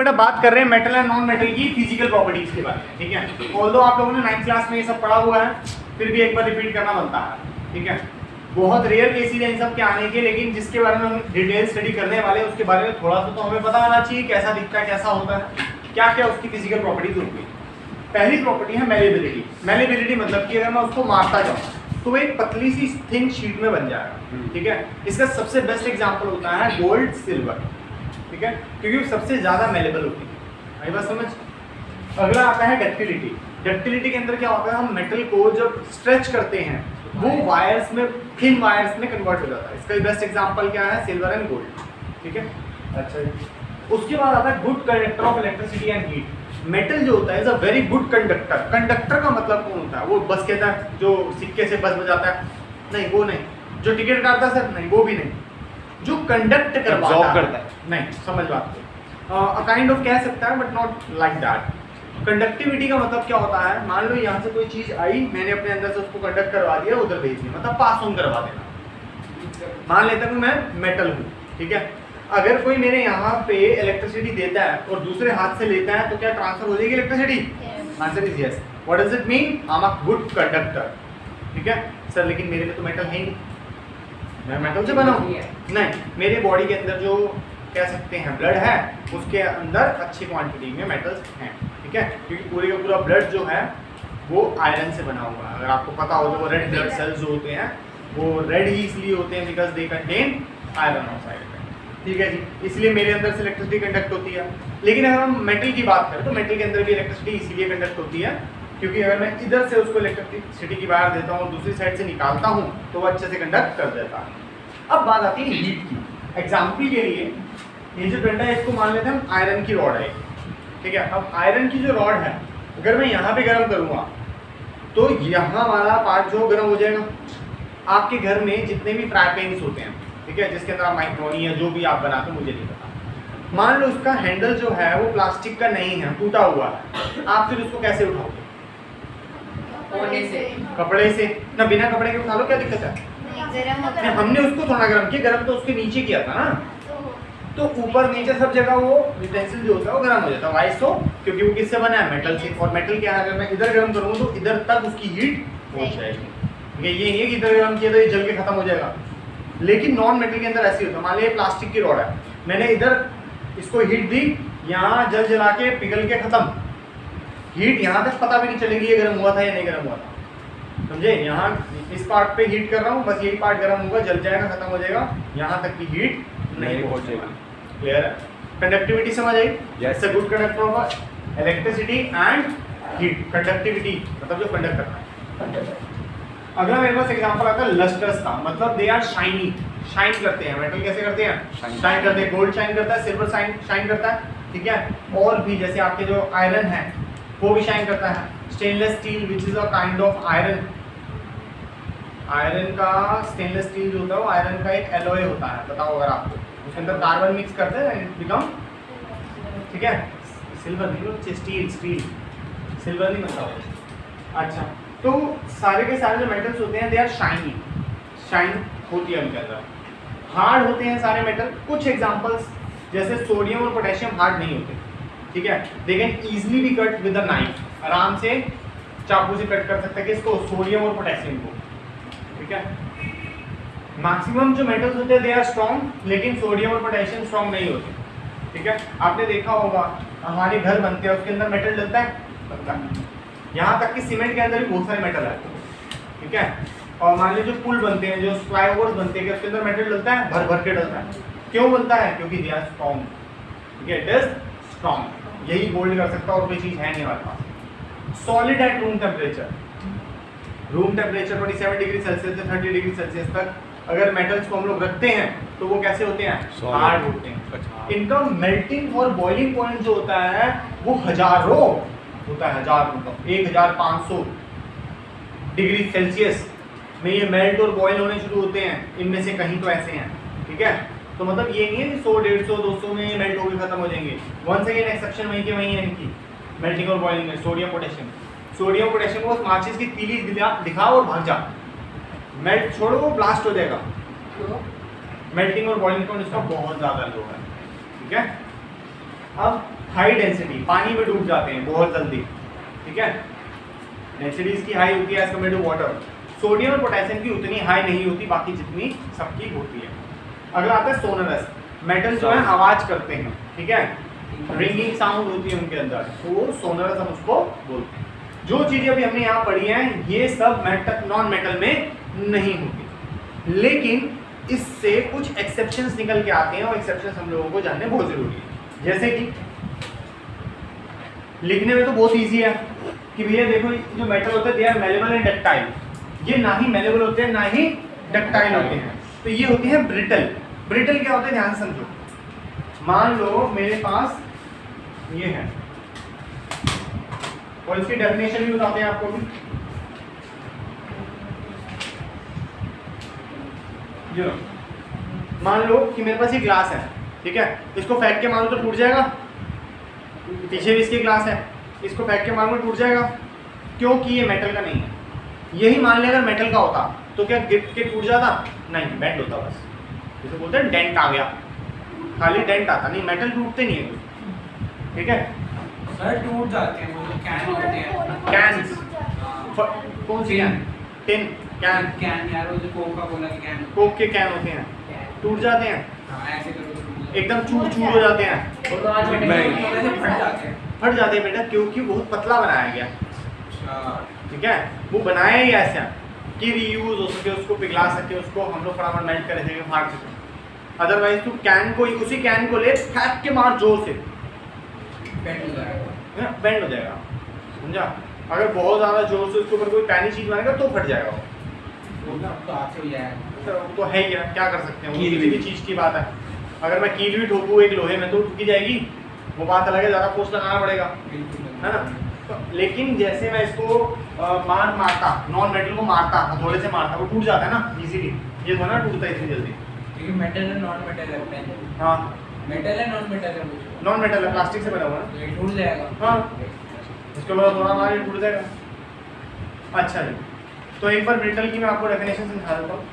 बेटा बात कर रहे हैं मेटल एंड नॉन मेटल की फिजिकल प्रॉपर्टीज के बारे में, ठीक है। ऑल्दो आप लोगों ने 9th क्लास में ये सब पढ़ा हुआ है, फिर भी एक बार रिपीट करना बनता है, ठीक है। बहुत रेयर केसेज है इन सब के आने के, लेकिन जिसके बारे में हम डिटेल स्टडी करने वाले हैं उसके बारे में थोड़ा सा तो हमें पता होना चाहिए, कैसा दिखता है, कैसा होता है, क्या क्या उसकी फिजिकल प्रॉपर्टीज होती है। पहली प्रॉपर्टी है मेलेबिलिटी। मेलेबिलिटी मतलब कि अगर मैं उसको मारता जाऊँ तो वो एक पतली सी थिन शीट में बन जाएगा, ठीक है। इसका सबसे बेस्ट एग्जांपल होता है गोल्ड सिल्वर, ठीक है, क्योंकि वो सबसे ज़्यादा मेलेबल होती है। आई बात समझ। अगला आता है डक्टिलिटी। डक्टिलिटी के अंदर क्या होता है, हम मेटल को जब स्ट्रेच करते हैं वो वायर्स में, थिन वायर्स में कन्वर्ट हो जाता है। इसका बेस्ट एग्जांपल क्या है, सिल्वर एंड गोल्ड, ठीक है। अच्छा जी, उसके बाद आता है good conductor of electricity and heat. Metal जो होता है is a very good conductor. Conductor का मतलब कौन होता है, वो बस कहता है जो सिक्के से बस बजाता है, नहीं वो नहीं। जो टिकट काटता है सर, नहीं वो भी नहीं। जो कंडक्ट करवाता है, नहीं, समझ बात को, काइंड ऑफ कह सकता है but not like that. Conductivity का मतलब क्या होता है, मान लो यहाँ से कोई चीज आई, मैंने अपने अंदर से उसको कंडक्ट करवा दिया, उधर भेज दिया, मतलब पास ऑन करवा देना। मान लेता हूँ मैं मेटल हूँ, ठीक है। अगर कोई मेरे यहाँ पे इलेक्ट्रिसिटी देता है और दूसरे हाथ से लेता है तो क्या ट्रांसफर हो जाएगी electricity? Answer is yes. What does it mean? I am a good conductor, ठीक है सर। लेकिन मेरे में तो मेटल है नहीं, मैं मेटल से बना हूँ नहीं। मेरे बॉडी के अंदर जो कह सकते हैं ब्लड है, उसके अंदर अच्छी क्वांटिटी में मेटल्स हैं, ठीक है, क्योंकि पूरे का पूरा ब्लड जो है वो आयरन से बना हुआ है। अगर आपको पता हो तो वो रेड ब्लड सेल्स जो होते हैं वो रेड ही इसलिए होते हैं because they contain iron oxide, ठीक है जी। इसलिए मेरे अंदर से इलेक्ट्रिसिटी कंडक्ट होती है। लेकिन अगर हम मेटल की बात करें तो मेटल के अंदर भी इलेक्ट्रिसिटी इसीलिए कंडक्ट होती है क्योंकि अगर मैं इधर से उसको इलेक्ट्रिसिटी की वायर देता हूँ और दूसरी साइड से निकालता हूँ तो वो अच्छे से कंडक्ट कर देता है। अब बात आती है हीट की। एग्जाम्पल के लिए ये जो डंडा है इसको मान लेते हैं हम आयरन की रॉड है, ठीक है। अब आयरन की जो रॉड है अगर मैं यहाँ पे गर्म करूँगा तो यहाँ वाला पार्ट जो गर्म हो जाएगा। आपके घर में जितने भी फ्राई पैन्स होते हैं, ठीक है, जिसके अंदर आप माइक्रोनी या जो भी आप बनाते हो मुझे नहीं पता, मान लो उसका हैंडल जो है वो प्लास्टिक का नहीं है, टूटा हुआ है, आप फिर उसको कैसे उठाओगे? कपड़े से ना, बिना कपड़े के उठा लो, क्या दिक्कत है? हमने उसको थोड़ा गर्म किया, गर्म तो उसके नीचे किया था ना, तो ऊपर नीचे सब जगह वो यूटेंसिल जो होता है वो गर्म हो जाता है। वाई सो? क्योंकि वो किससे बना है? मेटल से। और मेटल क्या है, अगर मैं इधर गर्म करूँ तो इधर तक उसकी हीट पहुँच जाएगी। ये नहीं है कि इधर गर्म किया तो ये जल के खत्म हो जाएगा। लेकिन नॉन मेटल के अंदर ऐसी होता है, मान लीजिए प्लास्टिक की रॉड है, मैंने इधर इसको हीट दी, यहाँ जल जला के पिघल के खत्म, हीट यहाँ तक पता भी नहीं चलेगी ये गर्म हुआ था या नहीं गर्म हुआ था, समझे। यहाँ इस पार्ट पे हीट कर रहा हूँ, बस यही पार्ट गर्म होगा, जल जाएगा, खत्म हो जाएगा, यहाँ तक की हीट नहीं पहुँचेगा। क्लियर है? कंडक्टिविटी समझ आई? It's a good conductor of electricity and heat. Conductivity मतलब जो कंडक्ट करता है। अगला मेरे पास एग्जांपल आता है लस्टर्स का, मतलब दे आर शाइनी, शाइन करते हैं। मेटल कैसे करते हैं? शाइन करते हैं। गोल्ड शाइन करता है, सिल्वर शाइन करता है, ठीक है। और भी जैसे आपके जो आयरन है वो भी शाइन करता है। Stainless steel which is a kind of iron, iron का स्टेनलेस स्टील जो होता है वो आयरन का एक एलॉय होता है, बताओ अगर आपको, उसके अंदर कार्बन मिक्स करते हैं एंड बिकम, ठीक है, सिल्वर नहीं, स्टील, सिल्वर नहीं मतलब। अच्छा, तो सारे के सारे जो मेटल्स होते हैं दे आर शाइनी, शाइन होती है उनके अंदर। हार्ड होते हैं सारे मेटल। कुछ एग्जांपल्स जैसे सोडियम और पोटेशियम हार्ड नहीं होते, ठीक है, they can easily B cut with a knife, आराम से चाकू से कट कर सकते हैं किसको? सोडियम और पोटेशियम को, ठीक है। मैक्सिमम जो मेटल्स होते हैं दे आर स्ट्रॉन्ग, लेकिन सोडियम और पोटेशियम स्ट्रॉन्ग नहीं होते, ठीक है। आपने देखा होगा हमारे घर बनते हैं उसके अंदर मेटल डलता है, यहाँ तक कि सीमेंट के अंदर भी बहुत सारे मेटल है, ठीक है। और मान लीजिए जो पुल बनते हैं, जो फ्लाईओवर्स बनते हैं, उसके अंदर मेटल डलता है, भर भर के डलता है। क्यों बनता है? क्योंकि दे आर स्ट्रॉन्ग, ठीक है, इट इज स्ट्रॉन्ग। यही होल्ड कर सकता है और कोई चीज़ है नहीं हमारे पास। Solid at room temperature, room temperature 27 degree Celsius से 30 डिग्री सेल्सियस तक अगर मेटल्स को हम लोग रखते हैं तो वो कैसे होते हैं? हार्ड होते हैं। इनका मेल्टिंग और बॉइलिंग पॉइंट जो होता है वो हजारों होता है, मतलब 1500 डिग्री सेल्सियस में ये मेल्ट और बॉयल होने शुरू होते हैं। इनमें से कहीं तो ऐसे हैं, ठीक है। तो मतलब ये नहीं है कि 100, 150, 200 में ये मेल्ट होकर खत्म हो जाएंगे। वंस अगेन एक्सेप्शन वहीं के वहीं है इनकी मेल्टिंग और बॉइलिंग में। सोडियम पोटेशियम को माचिस की तीली दिखा और भाग जा, मेल्ट छोड़ो वो ब्लास्ट हो जाएगा। मेल्टिंग और बॉइलिंग पॉइंट इसका बहुत ज़्यादा लो है, ठीक है। अब हाई डेंसिटी, पानी में डूब जाते हैं बहुत जल्दी, ठीक है। डेंसिटी इसकी हाई होती है as compare to water. Sodium और पोटेशियम की उतनी हाई नहीं होती, बाकी जितनी सबकी होती है। अगला आता है सोनरस। मेटल जो है आवाज करते हैं, ठीक है, रिंगिंग साउंड होती है उनके अंदर, तो वो सोनरस हम उसको बोलते हैं। जो चीजें अभी हमने यहाँ पढ़ी हैं ये सब मेटल नॉन मेटल में नहीं होती, लेकिन इससे कुछ एक्सेप्शंस निकल के आते हैं और एक्सेप्शंस हम लोगों को जानने बहुत जरूरी है। जैसे कि लिखने में तो बहुत इजी है कि भैया देखो जो मेटल होते हैं they are malleable and ductile, ये ना ही मेलेबल होते हैं ना ही डक्टाइल होते हैं, तो ये होते हैं ब्रिटल। ब्रिटल क्या होते हैं ध्यान समझो, मान लो मेरे पास ये है और इसकी डेफिनेशन भी बताते हैं आपको भी। जो मान लो कि मेरे पास ये ग्लास है, ठीक है, इसको फेंक के मारो तो टूट जाएगा, पीछे भी इसके ग्लास है, इसको फेंक के मारो टूट जाएगा, क्योंकि ये मेटल का नहीं है। यही मान लिया अगर मेटल का होता तो क्या गिर के टूट जाता? नहीं, बेंड होता बस, जैसे बोलते हैं डेंट आ गया, खाली डेंट आता, नहीं मेटल टूटते नहीं है कुछ, ठीक है। सर टूट जाते हैं, वो कैन होते हैं, कैन्स, कौन सी कैन? टिन कैन, कैन यार वो जो कोका कोला के कैन, कोक के कैन होते हैं, टूट जाते हैं, ऐसे करो एकदम चूर चूर हो जाते हैं, फट जाते हैं बेटा, क्योंकि बहुत पतला बनाया गया, ठीक है, वो बनाया ही ऐसा कि रीयूज हो सके, उसको पिघला सके, उसको हम लोग फटाफट मेल्ट कर सके, फाड़ सके। अदरवाइज तू कैन को, उसी कैन को ले फेंक के मार जोर से, बेंड हो जाएगा, समझा। अगर बहुत ज़्यादा जोर से उसके ऊपर कोई पैनी चीज़ मारेगा तो फट जाएगा वो, तो है ही, क्या कर सकते हैं, वो किसी भी चीज़ की बात है। अगर मैं कील भी ठोकूँ एक लोहे में तो ठुकी जाएगी, वो बात अलग है, ज़्यादा फोर्स लगाना पड़ेगा, है ना। तो लेकिन जैसे मैं इसको मारता, नॉन मेटल को मारता, हथौड़े से मारता, वो टूट जाता है ना इजीली, ये तो ना टूटता है इतनी जल्दी, क्योंकि मेटल है नॉन मेटल है, हाँ मेटल है नॉन मेटल है, नॉन मेटल है, प्लास्टिक से बना हुआ है, ये टूट जाएगा, हाँ इसके बाद थोड़ा मार टूट जाएगा। अच्छा जी, तो एक बार ब्रिटल की मैं आपको डेफिनेशन समझा देता हूँ।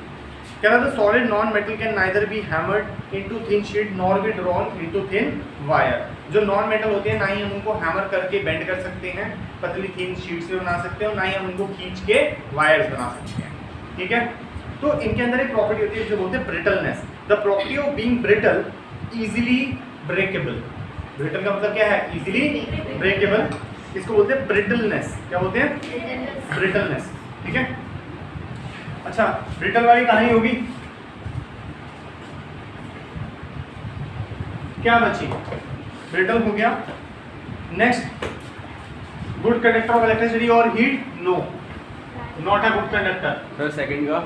कह रहा था solid non metal can neither be hammered into thin sheet nor be drawn into thin wire. जो नॉन मेटल होते हैं ना ही हम उनको हैमर करके बेंड कर सकते हैं, पतली थिन शीट से बना सकते हैं, और ना ही हम उनको खींच के वायर्स बना सकते हैं, ठीक है। तो इनके अंदर एक प्रॉपर्टी होती है जो बोलते हैं brittleness. The property of being brittle easily breakable. Brittle का मतलब क्या है? इजीली ब्रेकेबल, इसको बोलते हैं ब्रिटलनेस। क्या बोलते हैं? ब्रिटलनेस, ठीक है। अच्छा, ब्रिटल वाली कहानी होगी क्या बची? ब्रिटल हो गया। Next, good conductor of electricity और heat? No, not a good conductor. Sir second का?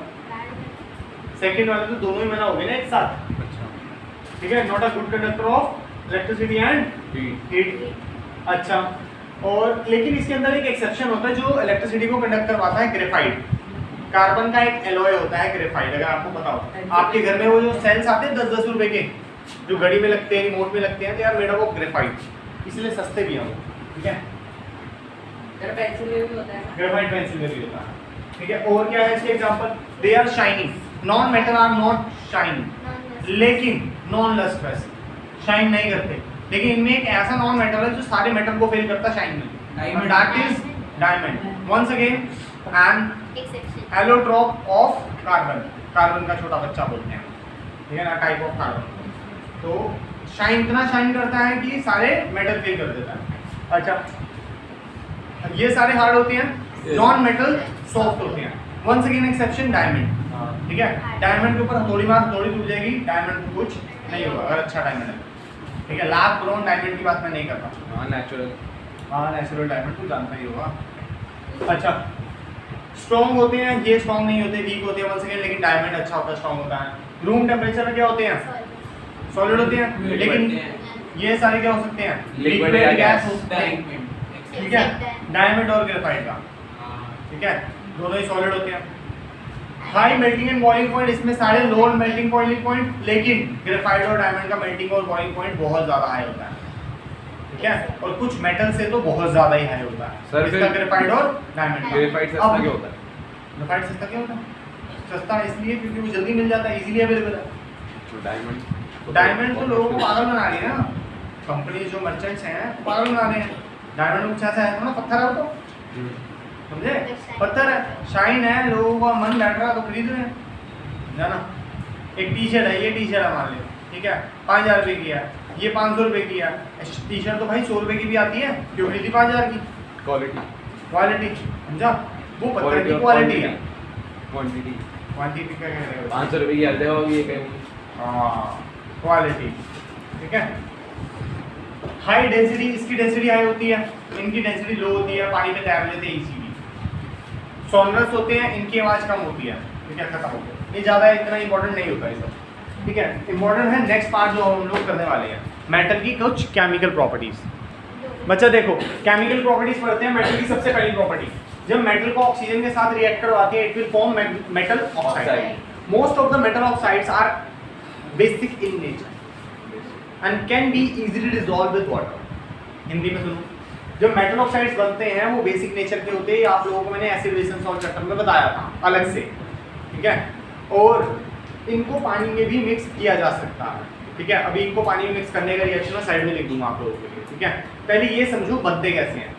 सेकंड वाले तो दोनों ही मना हो गए ना एक साथ, अच्छा, ठीक है। Not a good conductor of electricity and heat. अच्छा, और लेकिन इसके अंदर एक एक्सेप्शन होता है जो इलेक्ट्रिसिटी को कंडक्ट करवाता है, ग्रेफाइट। कार्बन का एक एलॉय होता है ग्रेफाइट, अगर आपको पता हो। आपके घर में वो जो सेल्स आते हैं 10-10 रुपए के, जो घड़ी में लगते हैं, रिमोट में लगते हैं, they are made of graphite, इसलिए सस्ते भी हैं वो, ठीक है। ग्रेफाइट पेंसिल में भी होता है, ठीक है। और क्या है इसके example? They are shining. Non metal are not shining, लेकिन नॉन लस्ट्रस, शाइन नहीं करते। लेकिन इनमें एक ऐसा नॉन मेटल है जो सारे मेटल को फेल करता है शाइन में, that is diamond. Once again an allotrope of carbon, carbon का छोटा बच्चा बोलते हैं, ठीक है ना, टाइप ऑफ कार्बन। तो शाइन इतना शाइन करता है कि सारे मेटल फेल कर देता है। अच्छा, ये सारे हार्ड होते हैं, नॉन मेटल सॉफ्ट होते हैं। वंस अगेन एक्सेप्शन डायमंड, ठीक है। डायमंड के ऊपर हथौड़ी मार, हथौड़ी टूट जाएगी, डायमंड को कुछ नहीं होगा अगर अच्छा डायमंड है, ठीक है। लैब ग्रोन डायमंड की बात मैं नहीं करता, हाँ नेचुरल, हाँ नेचुरल डायमंड तो जानता ही होगा। अच्छा, स्ट्रॉन्ग होते हैं, ये स्ट्रॉन्ग नहीं होते, वीक होते हैं वंस अगेन, लेकिन डायमंड अच्छा होता है, स्ट्रॉन्ग होता है। रूम टेम्परेचर में क्या होते हैं? सॉलिड होते हैं, लेकिन ये सारे क्या हो सकते हैं? लिक्विड या गैस हो सकते हैं, ठीक है। डायमंड और ग्रेफाइट का, ठीक है, दोनों ही सॉलिड होते हैं। High melting and boiling point, इसमें सारे लो मेल्टिंग बॉइलिंग पॉइंट, लेकिन ग्रेफाइट और डायमंड का मेल्टिंग और बॉइलिंग पॉइंट बहुत ज़्यादा हाई होता है, ठीक है। और कुछ मेटल से तो बहुत ज़्यादा ही हाई होता है। सर इसका ग्रेफाइट और डायमंड, ग्रेफाइट सस्ता क्यों होता है? ग्रेफाइट सस्ता क्यों होता है? सस्ता इसलिए क्योंकि वो जल्दी मिल जाता है, इजीली अवेलेबल है। तो डायमंड डायमंड तो लोगों को पागल बना रही है ना, कंपनी जो मर्चेंट्स हैं पागल बना रहे हैं। डायमंड कुछ ऐसा है ना, पत्थर है वो तो, समझे, पत्थर है, शाइन है, लोगों का मन बैठ रहा है तो खरीद रहे हैं, है ना। एक टी शर्ट है, ये टी शर्ट है मान लो, ठीक है, 5000 रुपये की है, ये 500 रुपये की है। टी शर्ट तो भाई 100 रुपये की भी आती है, क्यों खरीदी 5000 की? क्वालिटी क्वालिटी, समझा, वो पत्थर की क्वालिटी है। क्वांटिटी क्वांटिटी का क्या है? 500 रुपये की हर जगह होगी ये कहीं। हाँ, क्वालिटी, ठीक है। हाई डेंसिटी, इसकी डेंसिटी हाई होती है, इनकी डेंसिटी लो होती है, पानी में तैर लेते हैं इजीली। सोनरस होते हैं, इनकी आवाज़ कम होती है, ठीक है, खत्म हो गया। ये ज़्यादा इतना इंपॉर्टेंट नहीं होता ये सब, ठीक है। इंपॉर्टेंट है नेक्स्ट पार्ट जो हम लोग करने वाले हैं, मेटल की कुछ केमिकल प्रॉपर्टीज। बच्चा देखो, केमिकल प्रॉपर्टीज पढ़ते हैं। मेटल की सबसे पहली प्रॉपर्टी, जब मेटल को ऑक्सीजन के साथ रिएक्ट करवाते हैं, it will form metal oxide. Most of the metal oxides are basic in nature and can be easily dissolve with water. Hindi में सुनो, जब मेटल ऑक्साइड्स बनते हैं वो बेसिक नेचर के होते हैं। आप लोगों को मैंने acid base and salt chapter में बताया था अलग से, ठीक है। और इनको पानी में भी मिक्स किया जा सकता है, ठीक है। अभी इनको पानी में मिक्स करने का रिएक्शन मैं साइड में लिख दूंगा आप लोगों के लिए, ठीक है। पहले ये समझो बनते कैसे हैं।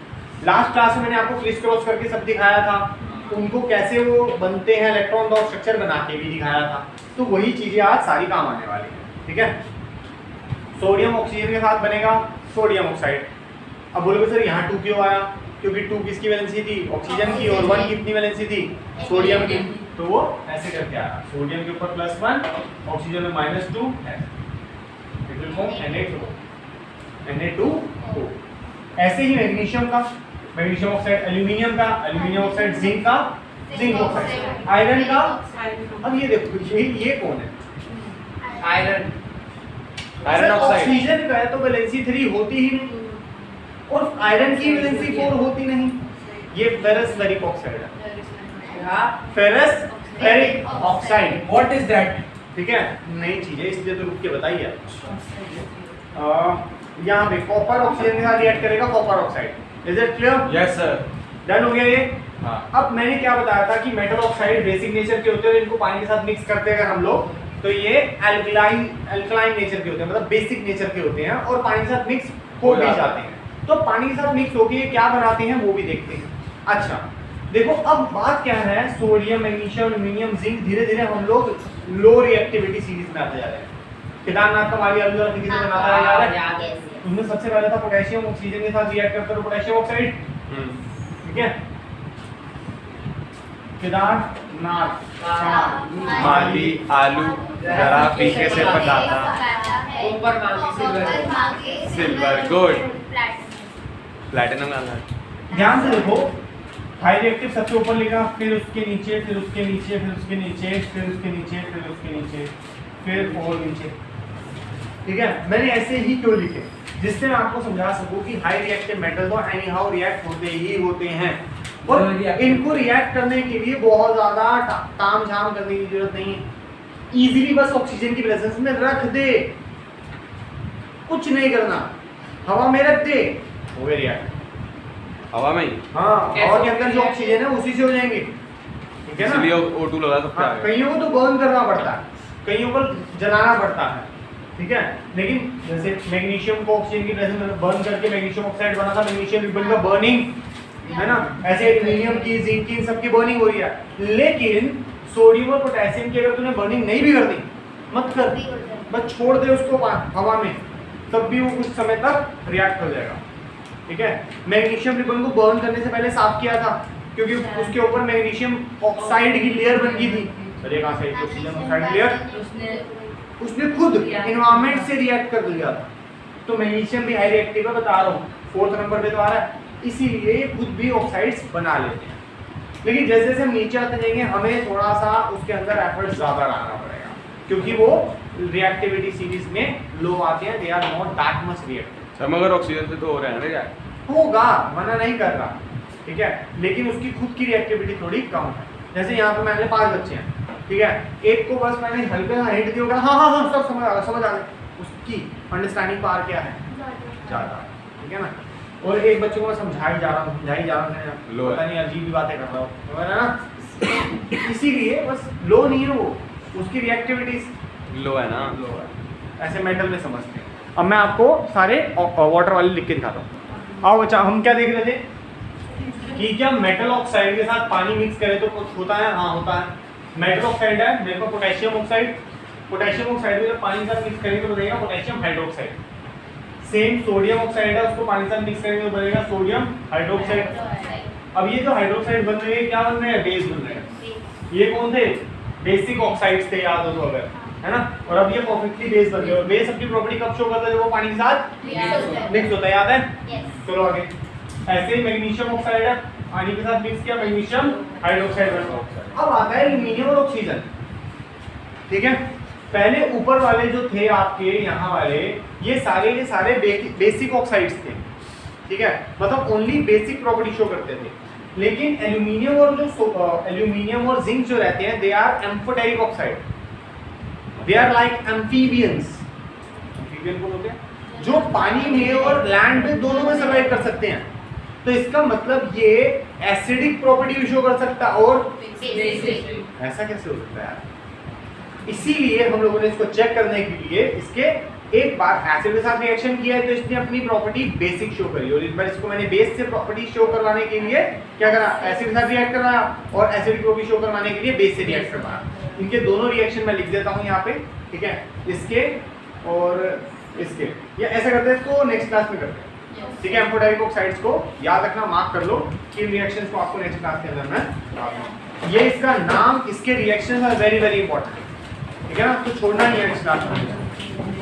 लास्ट क्लास में मैंने आपको क्रिस क्रॉस करके सब दिखाया था, उनको कैसे वो बनते हैं, इलेक्ट्रॉन डॉट स्ट्रक्चर बना के भी दिखाया था। तो वही चीज़ें आज सारी काम आने वाली हैं, ठीक है। सोडियम ऑक्सीजन के साथ बनेगा सोडियम ऑक्साइड। अब बोलोगे सर यहाँ 2 क्यों आया? क्योंकि 2 किसकी वैलेंसी थी? ऑक्सीजन की, और 1 कितनी वैलेंसी थी? सोडियम की। तो वो ऐसे करके आ रहा, सोडियम के ऊपर +1, ऑक्सीजन में -2 है, इट विल फॉर्म Na2O। ऐसे ही मैग्नीशियम का मैग्नीशियम ऑक्साइड, एल्यूमिनियम का एल्यूमिनियम ऑक्साइड, जिंक का जिंक ऑक्साइड, आयरन का। अब ये देखो, ये कौन है? आयरन। आयरन ऑक्साइड ऑक्सीजन का है तो वैलेंसी 3 होती ही नहीं, और आयरन की वैलेंसी 4 होती नहीं। ये फेरस फेरिक ऑक्साइड है, ferrous ferric oxide. What is that? ठीक है, नई चीज है इसलिए तो रुक के बताइए। यहाँ पे कॉपर ऑक्सीजन के साथ रिएक्ट करेगा, copper oxide. Is it clear? Yes sir. Done हो गया ये? हाँ। अब मैंने क्या बताया था कि मेटल ऑक्साइड बेसिक नेचर के होते हैं, इनको पानी के साथ मिक्स करते हैं अगर हम लोग, तो ये अल्कलाइन नेचर के होते हैं, मतलब बेसिक नेचर के होते हैं, और पानी के साथ मिक्स हो भी जाते हैं। तो पानी के साथ मिक्स होकर ये क्या बनाते हैं वो भी देखते हैं। अच्छा देखो, अब बात क्या है, सोडियम, मैग्नीशियम, एल्यूमिनियम, जिंक, धीरे धीरे हम लोग लो रिएक्टिविटी सीरीज में आते जा रहे हैं। केदारनाथ का माली आलू किसी से बनाता है याद है? उसमें सबसे पहले था पोटेशियम ऑक्सीजन के साथ रिएक्ट करता है पोटेशियम ऑक्साइड, ठीक है। केदारनाथ का माली आलू जरा पीछे से पकाता, ऊपर मांगे सिल्वर गुड, प्लैटिनम डालना। ध्यान से देखो, हाई रिएक्टिव सबसे ऊपर लिखा, फिर उसके नीचे, फिर उसके नीचे, फिर उसके नीचे, फिर उसके नीचे, फिर उसके नीचे, फिर और नीचे, ठीक है। मैंने ऐसे ही क्यों लिखे? जिससे मैं आपको समझा सकूं कि हाई रिएक्टिव मेटल तो एनी हाउ रिएक्ट होते ही होते हैं, और इनको रिएक्ट करने के लिए बहुत ज़्यादा ताम झाम करने की जरूरत नहीं है। इजीली बस ऑक्सीजन की प्रेजेंस में रख दे, कुछ नहीं करना, हवा में रख दे, हो गया रिएक्ट। हवा में ही? हाँ, हवा के अंदर जो ऑक्सीजन है उसी से हो जाएंगे, ठीक है ना। इसलिए O2 लगा सकता हाँ, है। कईयों को तो बर्न करना पड़ता है, कईयों को जलाना पड़ता है, ठीक है। लेकिन जैसे मैग्नीशियम को ऑक्सीजन की प्रेजेंस में बर्न करके मैग्नीशियम ऑक्साइड बना था, मैग्नीशियम रिबन का बर्निंग है ना, ऐसे एल्यूमिनियम की, जिंक की, इन सब की बर्निंग हो रही है। लेकिन सोडियम और पोटेशियम की अगर तूने बर्निंग नहीं भी कर दी, मत कर, बस छोड़ दे उसको हवा में, तब भी वो कुछ समय तक रिएक्ट कर जाएगा, ठीक है। मैग्नीशियम रिबन को बर्न करने से पहले साफ किया था, क्योंकि उसके ऊपर मैग्नीशियम ऑक्साइड की लेयर बन गई थी। चलिए कहाँ से ऑक्सीजन ऑक्साइड लेयर उसने खुद एनवायरनमेंट से रिएक्ट कर लिया था। तो मैग्नीशियम भी हाई रिएक्टिव है, बता रहा हूँ, 4th नंबर पे तो आ रहा है, इसीलिए खुद भी ऑक्साइड्स बना लेते हैं। लेकिन जैसे जैसे हम नीचे आते जाएंगे, हमें थोड़ा सा उसके अंदर एफर्ट ज़्यादा डालना पड़ेगा, क्योंकि वो रिएक्टिविटी सीरीज में लो आते हैं, they are not that much reactive. Sir मगर ऑक्सीजन से तो हो रहा है ना यार? होगा, मना नहीं कर रहा, ठीक है, लेकिन उसकी खुद की रिएक्टिविटी थोड़ी कम है। जैसे यहाँ पे मैंने 5 बच्चे हैं, ठीक है, एक को बस मैंने हल्का सा हिंट दिया, हाँ हाँ हाँ सब समझ आ गया, उसकी अंडरस्टैंडिंग पावर क्या है? ज़्यादा, ठीक है ना। और एक बच्चे को मैं समझाई जा रहा हूँ, पता नहीं अजीब भी बातें कर रहा हूँ, है ना। इसीलिए बस लो नहीं है वो, उसकी रिएक्टिविटी लो है ना, लो है, ऐसे मेटल में समझते हैं। अब मैं आपको सारे वाटर वाले लिख के दिखाता हूँ। आओ बच्चा, हम क्या देख रहे थे कि क्या मेटल ऑक्साइड के साथ पानी मिक्स करे तो कुछ होता है? हाँ होता है। मेटल ऑक्साइड है, मेरे को पोटेशियम ऑक्साइड, पोटेशियम ऑक्साइड को जब पानी के साथ मिक्स करेंगे तो बनेगा potassium hydroxide. Same sodium oxide है, उसको पानी के साथ मिक्स करेंगे तो बनेगा सोडियम हाइड्रोक्साइड। अब ये जो हाइड्रोक्साइड बन रहे हैं क्या बन रहे हैं? बेस बन रहे हैं। ये कौन थे? बेसिक ऑक्साइड्स थे, याद हो तो अगर, है ना। और अब ये परफेक्टली बेस बन गए। और बेस अपनी प्रॉपर्टी कब शो करता है? जब वो पानी के साथ मिक्स होता है, याद है? चलो आगे। ऐसे ही मैग्नीशियम ऑक्साइड है, पानी के साथ मिक्स किया, मैग्नीशियम हाइड्रोक्साइड बना। अब आता है एल्यूमिनियम और ऑक्सीजन, ठीक है। पहले ऊपर वाले जो थे आपके यहाँ वाले, ये सारे के सारे बेसिक ऑक्साइड्स थे, ठीक है, मतलब ओनली बेसिक प्रॉपर्टी शो करते थे। लेकिन एल्यूमिनियम और जो एल्यूमिनियम और जिंक जो रहते हैं, they are amphoteric oxide, they are like amphibians. Amphibian को बोलते हैं जो पानी में और लैंड में दोनों में सर्वाइव कर सकते हैं। तो इसका मतलब ये एसिडिक प्रॉपर्टी भी शो कर सकता है और ऐसा कैसे हो सकता है यार? इसीलिए हम लोगों ने इसको चेक करने के लिए इसके एक बार एसिड के साथ रिएक्शन किया है तो इसने अपनी प्रॉपर्टी बेसिक शो करी, और इस बार इसको मैंने बेस से प्रॉपर्टी शो करवाने के लिए क्या करा? एसिड के साथ रिएक्ट करवाया और एसिड को भी शो करवाने के लिए बेस से रिएक्ट करवाया। इनके दोनों रिएक्शन मैं लिख देता हूँ यहाँ पे, ठीक है, इसके और इसके, या ऐसा करते हैं इसको नेक्स्ट क्लास में करते हैं, ठीक है। एम्फोटेरिक ऑक्साइड्स को याद रखना, मार्क कर लो कि इन रिएक्शंस को आपको नेक्स्ट क्लास के अंदर मैं बताऊंगा। ये इसका नाम, इसके reactions are very very important, ठीक है ना, तो छोड़ना नहीं है नेक्स्ट क्लास में।